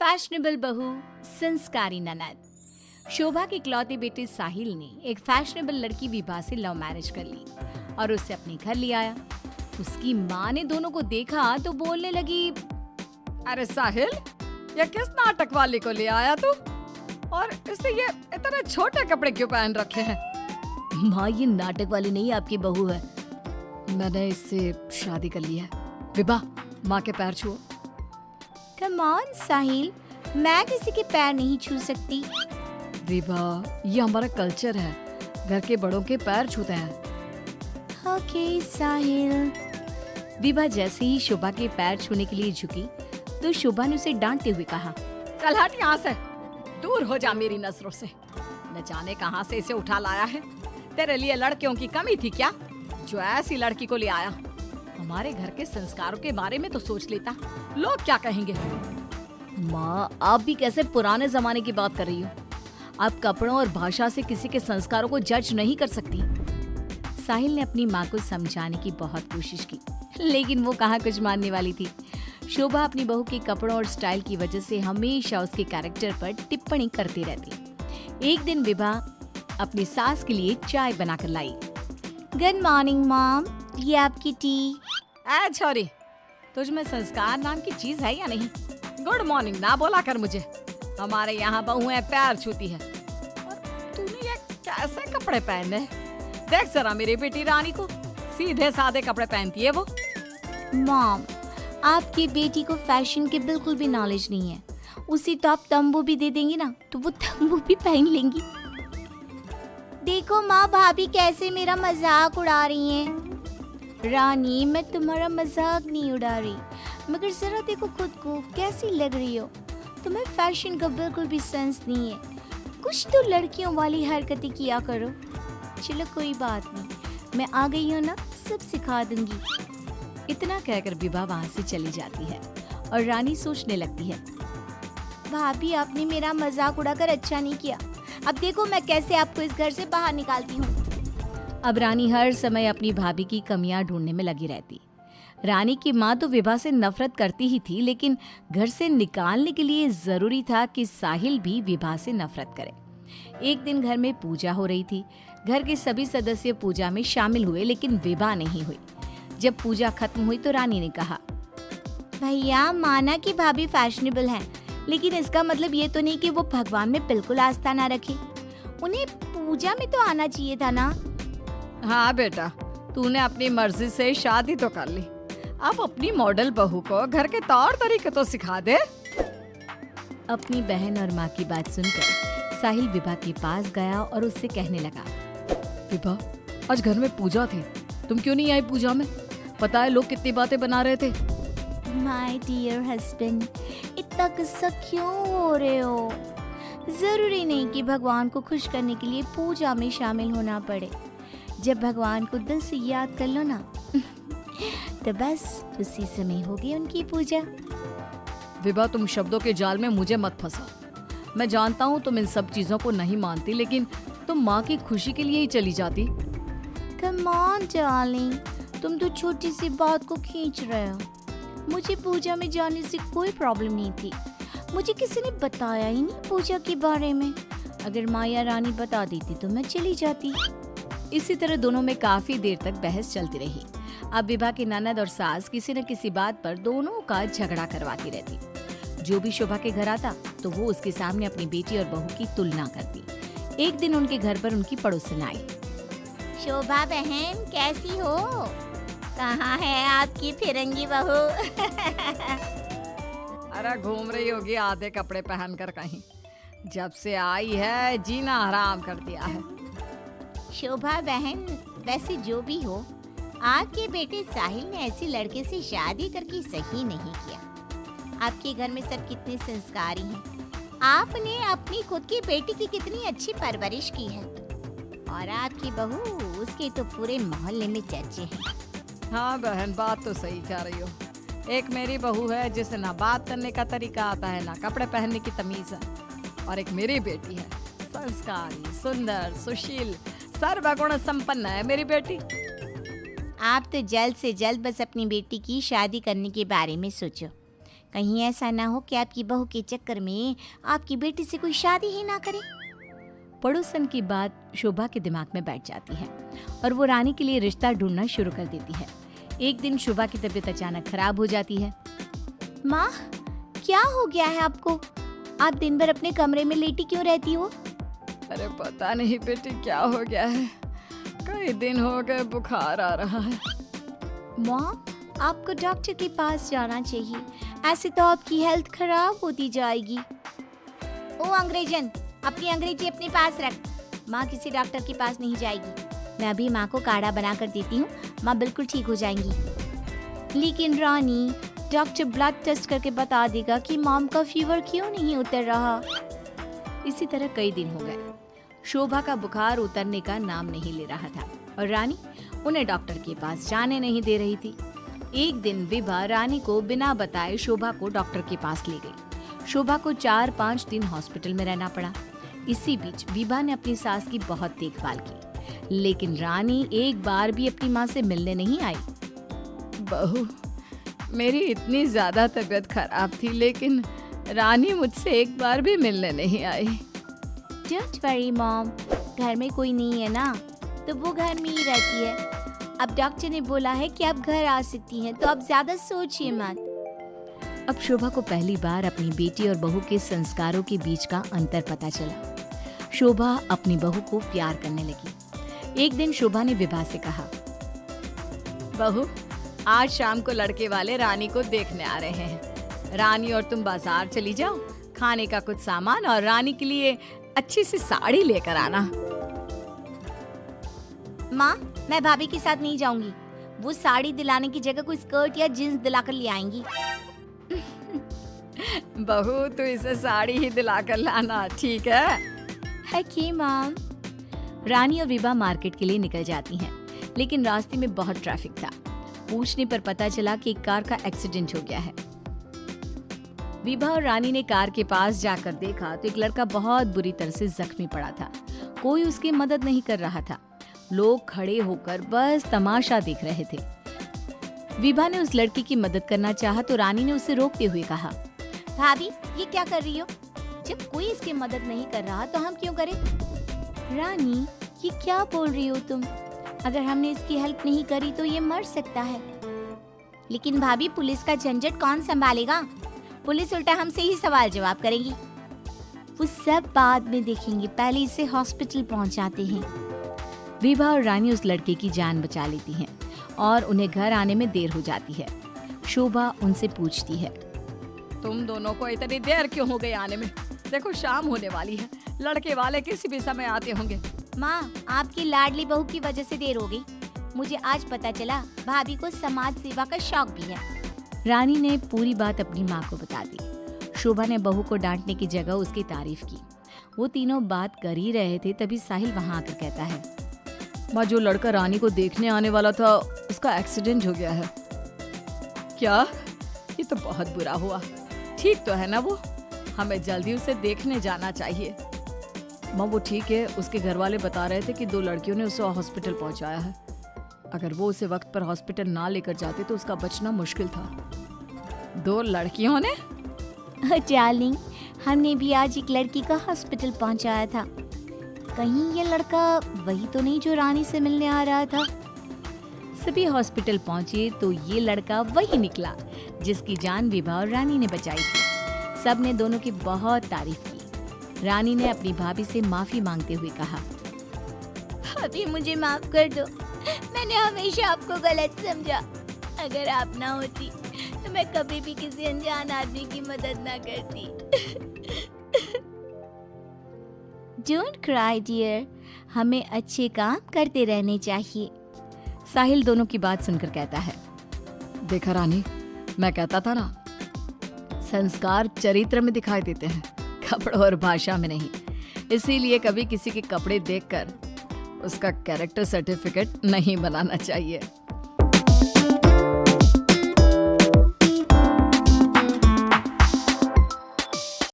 Fashionable बहू, संस्कारी ननद। शोभा की इकलौती बेटी साहिल ने एक फैशनेबल लड़की विभा से लव मैरिज कर ली और उसे अपने घर ले आया। उसकी माँ ने दोनों को देखा तो बोलने लगी, अरे साहिल, ये किस नाटक वाली को ले आया तू? और इसने ये इतने छोटे कपड़े क्यों पहन रखे हैं? माँ, ये नाटक वाली नहीं, आपकी बहू है। मैंने इससे शादी कर ली है। विभा, माँ के पैर छुओ। कम ऑन साहिल, मैं किसी के पैर नहीं छू सकती। विभा, ये हमारा कल्चर है, घर के बड़ों के पैर छूते हैं। ओके साहिल। विभा जैसे ही शोभा के पैर छूने के लिए झुकी तो शोभा ने उसे डांटते हुए कहा, चल हट यहाँ से, दूर हो जा मेरी नजरों से। न जाने कहाँ से इसे उठा लाया है। तेरे लिए लड़कियों की कमी थी क्या, जो ऐसी लड़की को ले आया? हमारे घर के संस्कारों के बारे में तो सोच लेता, लोग क्या कहेंगे? माँ, आप भी कैसे पुराने जमाने की बात कर रही हो? आप कपड़ों और भाषा से किसी के संस्कारों को जज नहीं कर सकती। साहिल ने अपनी माँ को समझाने की बहुत कोशिश की, लेकिन वो कहाँ कुछ मानने वाली थी। शोभा अपनी बहू के कपड़ों और स्टाइल की वजह से हमेशा उसके कैरेक्टर पर टिप्पणी करती रहती। एक दिन विभा अपनी सास के लिए चाय बनाकर लाई। गुड मॉर्निंग मॉम, ये आपकी टी। ऐ छोरी, तुझ में संस्कार नाम की चीज है या नहीं? गुड मॉर्निंग ना बोला कर मुझे। हमारे यहाँ बहुएं पैर छूती है। और तूने ये कैसे कपड़े पहने? देख जरा मेरी बेटी रानी को, सीधे सादे कपड़े पहनती है वो। मॉम, आपकी बेटी को फैशन के बिल्कुल भी नॉलेज नहीं है। उसी तो आप तंबू भी दे देंगी ना तो वो तंबू भी पहन लेंगी। देखो माँ, भाभी कैसे मेरा मजाक उड़ा रही हैं। रानी, मैं तुम्हारा मजाक नहीं उड़ा रही, मगर जरा देखो खुद को, कैसी लग रही हो। तुम्हें फैशन का बिल्कुल भी सेंस नहीं है। कुछ तो लड़कियों वाली हरकतें किया करो। चलो कोई बात नहीं, मैं आ गई हूँ ना, सब सिखा दूंगी। इतना कहकर विभा वहाँ से चली जाती है और रानी सोचने लगती है, भाभी आपने मेरा मजाक उड़ाकर अच्छा नहीं किया। अब देखो मैं कैसे आपको इस घर से बाहर निकालती हूँ। अब रानी हर समय अपनी भाभी की कमियां ढूंढने में लगी रहती। रानी की माँ तो विभा से नफरत करती ही थी, लेकिन घर से निकालने के लिए जरूरी था कि साहिल भी विभा से नफरत करे। एक दिन घर में पूजा हो रही थी। घर के सभी सदस्य पूजा में शामिल हुए, लेकिन विभा नहीं हुई। जब पूजा खत्म हुई तो रानी ने कहा, भैया माना कि भाभी फैशनेबल हैं, लेकिन इसका मतलब ये तो नहीं कि वो भगवान में बिल्कुल आस्था ना रखे। उन्हें पूजा में तो आना चाहिए था ना। हाँ बेटा, तूने अपनी मर्जी से शादी तो कर ली, अब अपनी मॉडल बहू को घर के तौर तरीके तो सिखा दे। अपनी बहन और माँ की बात सुनकर साहिल विभा के पास गया और उससे कहने लगा, विभा, आज घर में पूजा थी, तुम क्यों नहीं आई पूजा में? पता है लोग कितनी बातें बना रहे थे। माय डियर हस्बैंड, इतना गुस्सा क्यों हो रहे हो? जरूरी नहीं कि भगवान को खुश करने के लिए पूजा में शामिल होना पड़े। जब भगवान को दिल से याद कर लो ना तो बस उसी समय होगी उनकी पूजा। विभा, तुम शब्दों के जाल में मुझे मत फंसा। मैं जानता हूँ तुम इन सब चीजों को नहीं मानती, लेकिन तुम माँ की खुशी के लिए ही चली जाती। कम ऑन डार्लिंग, तुम तो छोटी सी बात को खींच रहे हो। मुझे पूजा में जाने से कोई प्रॉब्लम नहीं थी। मुझे किसी ने बताया ही नहीं पूजा के बारे में। अगर माँ या रानी बता देती तो मैं चली जाती। इसी तरह दोनों में काफी देर तक बहस चलती रही। अब विभा की ननद और सास किसी न किसी बात पर दोनों का झगड़ा करवाती रहती। जो भी शोभा के घर आता तो वो उसके सामने अपनी बेटी और बहू की तुलना करती। एक दिन उनके घर पर उनकी पड़ोसन आई। शोभा बहन, कैसी हो? कहाँ है आपकी फिरंगी बहू? अरे घूम रही होगी आधे कपड़े पहनकर कहीं। जब से आई है जीना हराम कर दिया है। शोभा बहन, वैसे जो भी हो, आपके बेटे साहिल ने ऐसी लड़के से शादी करके सही नहीं किया। आपके घर में सब कितने संस्कारी हैं। आपने अपनी खुद की बेटी की कितनी अच्छी परवरिश की है, और आपकी बहू, उसके तो पूरे मोहल्ले में चर्चे हैं। हाँ बहन, बात तो सही कह रही हो। एक मेरी बहू है जिसे ना बात करने का तरीका आता है, ना कपड़े पहनने की तमीज है, और एक मेरी बेटी है, संस्कारी, सुंदर, सुशील, सर्वगुण संपन्न है मेरी बेटी। आप तो जल्द से जल्द बस अपनी बेटी की शादी करने के बारे में सोचो। कहीं ऐसा ना हो कि आपकी बहू के चक्कर में आपकी बेटी से कोई शादी ही ना करे। पड़ोसन की बात शोभा के दिमाग में बैठ जाती है और वो रानी के लिए रिश्ता ढूंढना शुरू कर देती है। एक दिन शोभा की तबीयत अचानक खराब हो जाती है। माँ, क्या हो गया है आपको? आप दिन भर अपने कमरे में लेटी क्यों रहती हो? अरे पता नहीं बेटी क्या हो गया है, कई दिन हो गए बुखार आ रहा है। माँ, आपको डॉक्टर के पास जाना चाहिए, ऐसे तो आपकी हेल्थ खराब होती जाएगी। ओ अंग्रेजन, अपनी अंग्रेजी अपने पास रख। माँ किसी डॉक्टर के पास नहीं जाएगी। मैं अभी माँ को काढ़ा बना कर देती हूँ, माँ बिल्कुल ठीक हो जाएंगी। लेकिन रानी, डॉक्टर ब्लड टेस्ट करके बता देगा कि मॉम का फीवर क्यों नहीं उतर रहा। इसी तरह कई दिन हो गए। शोभा का बुखार उतरने का नाम नहीं ले रहा था और रानी उन्हें डॉक्टर के पास जाने नहीं दे रही थी। एक दिन विभा रानी को बिना बताए शोभा को डॉक्टर के पास ले गई। शोभा को 4-5 दिन हॉस्पिटल में रहना पड़ा। इसी बीच विभा ने अपनी सास की बहुत देखभाल की, लेकिन रानी एक बार भी अपनी माँ से मिलने नहीं आई। बहू, मेरी इतनी ज्यादा तबीयत खराब थी, लेकिन रानी मुझसे एक बार भी मिलने नहीं आई। डोंट वरी मॉम, घर में कोई नहीं है ना, तो वो घर में ही रहती है। अब डॉक्टर ने बोला है कि आप घर आ सकती हैं, तो आप ज्यादा सोचिए मत। अब शोभा को पहली बार अपनी बेटी और बहू के संस्कारों के बीच का अंतर पता चला। शोभा अपनी बहू को प्यार करने लगी। एक दिन शोभा ने विभा से कहा, बहू, आज शाम को लड़के वाले रानी को देखने आ रहे हैं। रानी और तुम बाजार चली जाओ, खाने का कुछ सामान और रानी के लिए अच्छी सी साड़ी लेकर आना। माँ, मैं भाभी के साथ नहीं जाऊंगी। वो साड़ी दिलाने की जगह कोई स्कर्ट या जींस दिलाकर ले आएंगी। बहू, तू इसे साड़ी ही दिलाकर लाना, ठीक है कि मॉम। रानी और विभा मार्केट के लिए निकल जाती हैं, लेकिन रास्ते में बहुत ट्रैफिक था। पूछने पर पता चला कि एक कार का एक्सीडेंट हो गया है। विभा और रानी ने कार के पास जाकर देखा तो एक लड़का बहुत बुरी तरह से जख्मी पड़ा था। कोई उसकी मदद नहीं कर रहा था। लोग खड़े होकर बस तमाशा देख रहे थे। विभा ने उस लड़की की मदद करना चाहा तो रानी ने उसे रोकते हुए कहा, भाभी, ये क्या कर रही हो? जब कोई इसकी मदद नहीं कर रहा तो हम क्यों करें? रानी, ये क्या बोल रही हो तुम? अगर हमने इसकी हेल्प नहीं करी तो ये मर सकता है। लेकिन भाभी, पुलिस का झंझट कौन संभालेगा? पुलिस उल्टा हमसे ही सवाल जवाब करेगी। वो सब बाद में देखेंगे, पहले इसे हॉस्पिटल पहुंचाते हैं। विभा और रानी उस लड़के की जान बचा लेती हैं और उन्हें घर आने में देर हो जाती है। शोभा उनसे पूछती है, तुम दोनों को इतनी देर क्यों हो गई आने में? देखो शाम होने वाली है, लड़के वाले किसी भी समय आते होंगे। माँ, आपकी लाडली बहू की वजह से देर हो गई। मुझे आज पता चला भाभी को समाज सेवा का शौक भी है। रानी ने पूरी बात अपनी माँ को बता दी। शोभा ने बहू को डांटने की जगह उसकी तारीफ की। वो तीनों बात कर ही रहे थे, तभी साहिल वहाँ आकर कहता है, माँ, जो लड़का रानी को देखने आने वाला था उसका एक्सीडेंट हो गया है। क्या? ये तो बहुत बुरा हुआ। ठीक तो है ना वो? हमें जल्दी उसे देखने जाना चाहिए। माँ, वो ठीक है, उसके घर वाले बता रहे थे कि 2 लड़कियों ने उसे हॉस्पिटल पहुंचाया है। अगर वो उसे वक्त पर हॉस्पिटल ना लेकर जाते तो उसका बचना मुश्किल था। 2 लड़कियों ने? डार्लिंग, हमने भी आज एक लड़की को हॉस्पिटल पहुंचाया था। कहीं ये लड़का वही तो नहीं जो रानी से मिलने आ रहा था? सभी हॉस्पिटल पहुंचे तो ये लड़का वही निकला जिसकी जान विभा और रानी ने बचाई थी। सब ने दोनों की बहुत तारीफ की। रानी ने अपनी भाभी से माफी मांगते हुए कहा, भाभी, मुझे माफ कर दो। मैंने हमेशा आपको गलत समझा। अगर आप ना होती तो मैं कभी भी किसी अनजान आदमी की मदद ना करती। Don't cry dear, हमें अच्छे काम करते रहने चाहिए। साहिल दोनों की बात सुनकर कहता है, देखा रानी, मैं कहता था ना, संस्कार चरित्र में दिखाई देते हैं, कपड़ों और भाषा में नहीं। इसीलिए कभी किसी के कपड़े देखकर उसका कैरेक्टर सर्टिफिकेट नहीं बनाना चाहिए।